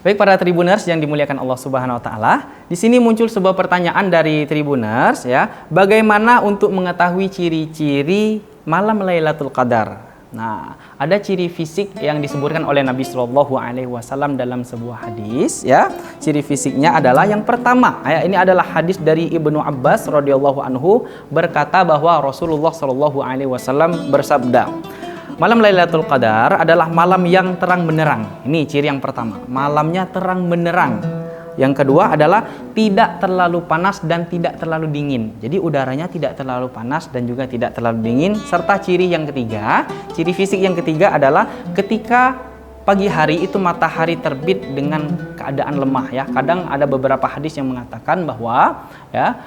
Baik para Tribuners yang dimuliakan Allah Subhanahu wa taala, di sini muncul sebuah pertanyaan dari Tribuners ya, bagaimana untuk mengetahui ciri-ciri malam Lailatul Qadar? Nah, ada ciri fisik yang disebutkan oleh Nabi Shallallahu alaihi wasallam dalam sebuah hadis ya. Ciri fisiknya adalah yang pertama, ya, ini adalah hadis dari Ibnu Abbas radhiyallahu anhu berkata bahwa Rasulullah Shallallahu alaihi wasallam bersabda, malam Lailatul Qadar adalah malam yang terang benderang. Ini ciri yang pertama, malamnya terang benderang. Yang kedua adalah tidak terlalu panas dan tidak terlalu dingin. Jadi udaranya tidak terlalu panas dan juga tidak terlalu dingin. Serta ciri yang ketiga, ciri fisik yang ketiga adalah ketika pagi hari itu matahari terbit dengan keadaan lemah ya. Kadang ada beberapa hadis yang mengatakan bahwa ya,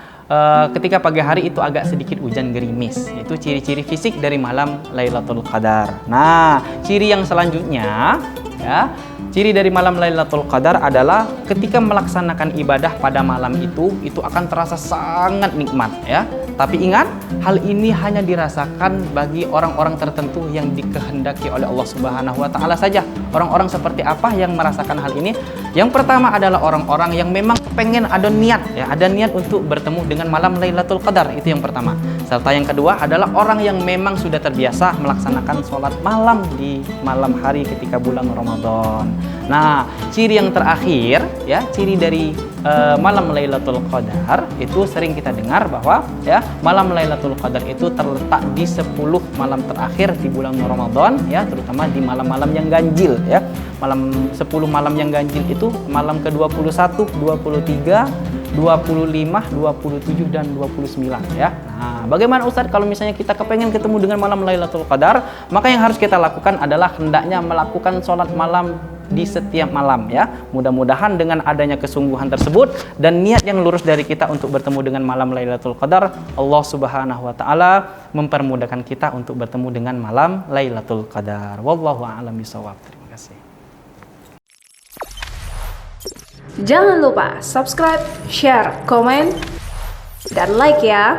ketika pagi hari itu agak sedikit hujan gerimis. Itu ciri-ciri fisik dari malam Lailatul Qadar. Nah, ciri yang selanjutnya ya, ciri dari malam Lailatul Qadar adalah ketika melaksanakan ibadah pada malam itu akan terasa sangat nikmat ya. Tapi ingat, hal ini hanya dirasakan bagi orang-orang tertentu yang dikehendaki oleh Allah Subhanahu wa taala saja. Orang-orang seperti apa yang merasakan hal ini? Yang pertama adalah orang-orang yang memang pengen ada niat ya, ada niat untuk bertemu dengan malam Lailatul Qadar, itu yang pertama. Serta yang kedua adalah orang yang memang sudah terbiasa melaksanakan sholat malam di malam hari ketika bulan Ramadan. Nah, ciri yang terakhir ya, ciri dari malam Lailatul Qadar itu sering kita dengar bahwa ya, malam Lailatul Qadar itu terletak di 10 malam terakhir di bulan Ramadan ya, terutama di malam-malam yang ganjil ya. Malam 10 malam yang ganjil itu malam ke-21, 23, 25, 27 dan 29 ya. Nah, bagaimana Ustadz kalau misalnya kita kepengen ketemu dengan malam Lailatul Qadar? Maka yang harus kita lakukan adalah hendaknya melakukan sholat malam di setiap malam ya. Mudah-mudahan dengan adanya kesungguhan tersebut dan niat yang lurus dari kita untuk bertemu dengan malam Lailatul Qadar, Allah Subhanahu wa taala mempermudahkan kita untuk bertemu dengan malam Lailatul Qadar. Wallahu a'lam bishawab. Terima kasih. Jangan lupa subscribe, share, komen, dan like ya.